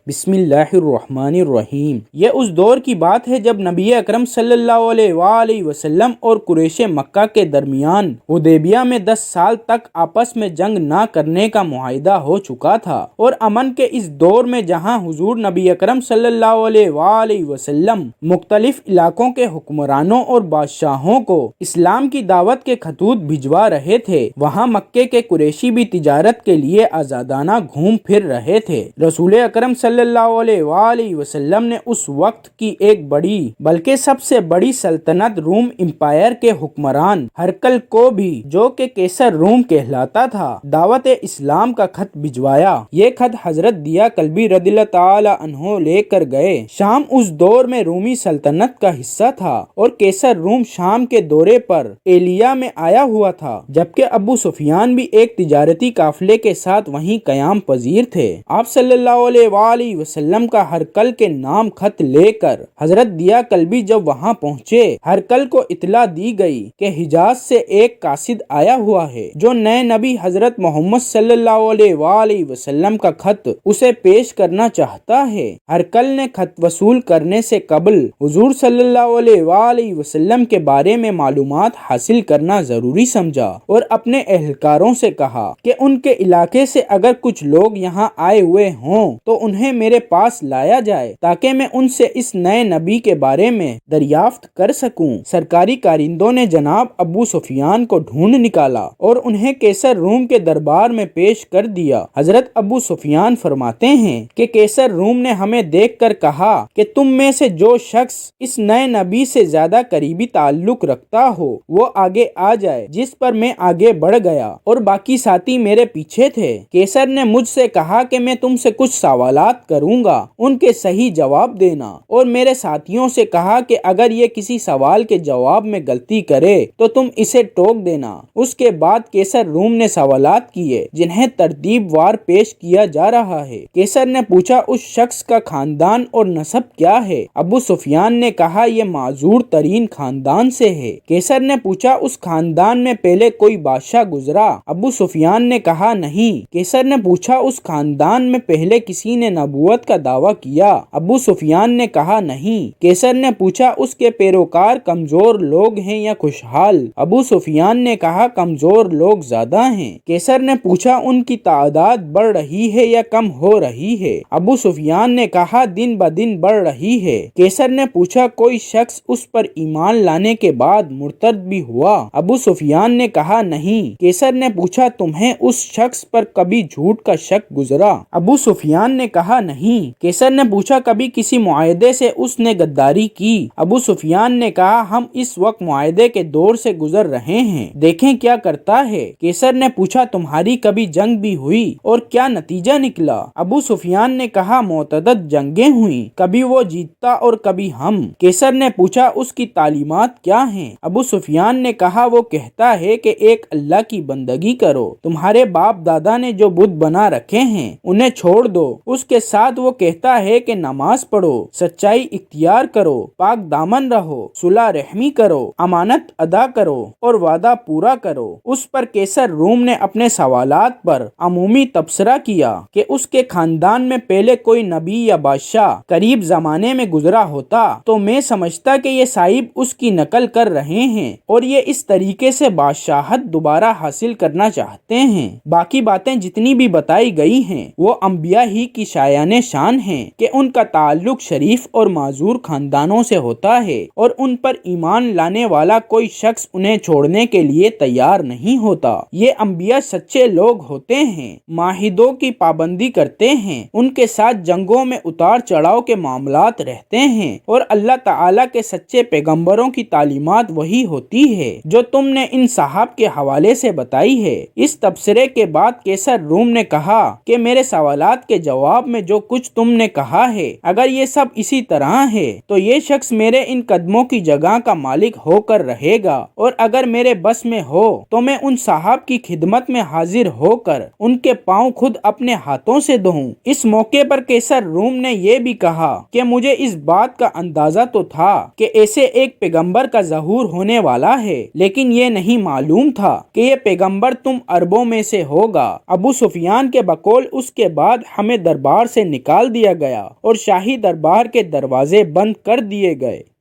بسم اللہ الرحمن الرحیم۔ یہ اس دور کی بات ہے جب نبی اکرم صلی اللہ علیہ وآلہ وسلم اور قریش مکہ کے درمیان حدیبیہ میں 10 سال تک آپس میں جنگ نہ کرنے کا معاہدہ ہو چکا تھا، اور امن کے اس دور میں جہاں حضور نبی اکرم صلی اللہ علیہ وآلہ وسلم مختلف علاقوں کے حکمرانوں اور بادشاہوں کو اسلام کی دعوت کے خطوط بھجوا رہے تھے، وہاں مکے کے قریشی بھی تجارت کے لیے آزادانہ گھوم پھر رہے تھے۔ رسول اکرم صلی اللہ علیہ وآلہ وسلم نے اس وقت کی ایک بڑی بلکہ سب سے بڑی سلطنت روم امپائر کے حکمران ہرقل کو بھی، جو کہ قیصر روم کہلاتا تھا، دعوت اسلام کا خط بھجوایا۔ یہ خط حضرت دیا کلبی رضی اللہ تعالی عنہ لے کر گئے۔ شام اس دور میں رومی سلطنت کا حصہ تھا اور قیصر روم شام کے دورے پر ایلیا میں آیا ہوا تھا، جبکہ ابو سفیان بھی ایک تجارتی قافلے کے ساتھ وہیں قیام پذیر تھے۔ آپ صلی اللہ علیہ وآلہ وسلم کا ہرقل کے نام خط لے کر حضرت دیا کلبی جب وہاں پہنچے، ہرقل کو اطلاع دی گئی کہ حجاز سے ایک قاصد آیا ہوا ہے جو نئے نبی حضرت محمد صلی اللہ علیہ وآلہ وسلم کا خط اسے پیش کرنا چاہتا ہے۔ ہرقل نے خط وصول کرنے سے قبل حضور صلی اللہ علیہ وآلہ وسلم کے بارے میں معلومات حاصل کرنا ضروری سمجھا اور اپنے اہلکاروں سے کہا کہ ان کے علاقے سے اگر کچھ لوگ یہاں آئے ہوئے ہوں تو انہیں میرے پاس لایا جائے تاکہ میں ان سے اس نئے نبی کے بارے میں دریافت کر سکوں۔ سرکاری کارندوں نے جناب ابو سفیان کو ڈھونڈ نکالا اور انہیں قیصر روم کے دربار میں پیش کر دیا۔ حضرت ابو سفیان فرماتے ہیں کہ قیصر روم نے ہمیں دیکھ کر کہا کہ تم میں سے جو شخص اس نئے نبی سے زیادہ قریبی تعلق رکھتا ہو وہ آگے آ جائے، جس پر میں آگے بڑھ گیا اور باقی ساتھی میرے پیچھے تھے۔ قیصر نے مجھ سے کہا کہ میں تم سے کچھ سوالات کروں گا، ان کے صحیح جواب دینا، اور میرے ساتھیوں سے کہا کہ اگر یہ کسی سوال کے جواب میں غلطی کرے تو تم اسے ٹوک دینا۔ اس کے بعد قیصر روم نے سوالات کیے جنہیں ترتیب وار پیش کیا جا رہا ہے۔ قیصر نے پوچھا اس شخص کا خاندان اور نسب کیا ہے؟ ابو سفیان نے کہا یہ معذور ترین خاندان سے ہے۔ قیصر نے پوچھا اس خاندان میں پہلے کوئی بادشاہ گزرا؟ ابو سفیان نے کہا نہیں۔ قیصر نے پوچھا اس خاندان میں پہلے کسی نے نبوت کا دعویٰ کیا؟ ابو سفیان نے کہا نہیں۔ قیصر نے پوچھا اس کے پیروکار کمزور لوگ ہیں یا خوشحال؟ ابو سفیان نے کہا کمزور لوگ زیادہ ہیں۔ قیصر نے پوچھا ان کی تعداد بڑھ رہی ہے یا کم ہو رہی ہے؟ ابو سفیان نے کہا دن بدن بڑھ رہی ہے۔ قیصر نے پوچھا کوئی شخص اس پر ایمان لانے کے بعد مرتد بھی ہوا؟ ابو سفیان نے کہا نہیں۔ قیصر نے پوچھا تمہیں اس شخص پر کبھی جھوٹ کا شک گزرا؟ ابو سفیان نے کہا نہیں۔ قیصر نے پوچھا کبھی کسی معاہدے سے اس نے غداری کی؟ ابو سفیان نے کہا ہم اس وقت معاہدے کے دور سے گزر رہے ہیں، دیکھیں کیا کرتا ہے۔ قیصر نے پوچھا تمہاری کبھی جنگ بھی ہوئی اور کیا نتیجہ نکلا؟ ابو سفیان نے کہا متعدد جنگیں ہوئیں، کبھی وہ جیتتا اور کبھی ہم۔ قیصر نے پوچھا اس کی تعلیمات کیا ہیں؟ ابو سفیان نے کہا وہ کہتا ہے کہ ایک اللہ کی بندگی کرو، تمہارے باپ دادا نے جو بت بنا رکھے ہیں انہیں چھوڑ دو۔ اس کے ساتھ وہ کہتا ہے کہ نماز پڑھو، سچائی اختیار کرو، پاک دامن رہو، صلح رحمی کرو، امانت ادا کرو اور وعدہ پورا کرو۔ اس پر قیصر روم نے اپنے سوالات پر عمومی تبصرہ کیا کہ اس کے خاندان میں پہلے کوئی نبی یا بادشاہ قریب زمانے میں گزرا ہوتا تو میں سمجھتا کہ یہ صاحب اس کی نقل کر رہے ہیں اور یہ اس طریقے سے بادشاہت دوبارہ حاصل کرنا چاہتے ہیں۔ باقی باتیں جتنی بھی بتائی گئی ہیں وہ انبیاء ہی کی شایان شان ہیں کہ ان کا تعلق شریف اور معذور خاندانوں سے ہوتا ہے اور ان پر ایمان لانے والا کوئی شخص انہیں چھوڑنے کے لیے تیار نہیں ہوتا۔ یہ انبیاء سچے لوگ ہوتے ہیں، معاہدوں کی پابندی کرتے ہیں، ان کے ساتھ جنگوں میں اتار چڑھاؤ کے معاملات رہتے ہیں، اور اللہ تعالیٰ کے سچے پیغمبروں کی تعلیمات وہی ہوتی ہے جو تم نے ان صحاب کے حوالے سے بتائی ہے۔ اس تبصرے کے بعد قیصر روم نے کہا کہ میرے سوالات کے جواب میں جو کچھ تم نے کہا ہے اگر یہ سب اسی طرح ہے تو یہ شخص میرے ان قدموں کی جگہ کا مالک ہو کر رہے گا، اور اگر میرے بس میں ہو تو میں ان صحاب کی خدمت میں حاضر ہو کر ان کے پاؤں خود اپنے ہاتھوں سے دھوں۔ اس موقع پر قیصر روم نے یہ بھی کہا کہ مجھے اس بات کا اندازہ تو تھا کہ ایسے ایک پیغمبر کا ظہور ہونے والا ہے، لیکن یہ نہیں معلوم تھا کہ یہ پیغمبر تم عربوں میں سے ہوگا۔ ابو سفیان کے بقول اس کے بعد ہمیں دربار سے سے نکال دیا گیا اور شاہی دربار کے دروازے بند کر دیے گئے۔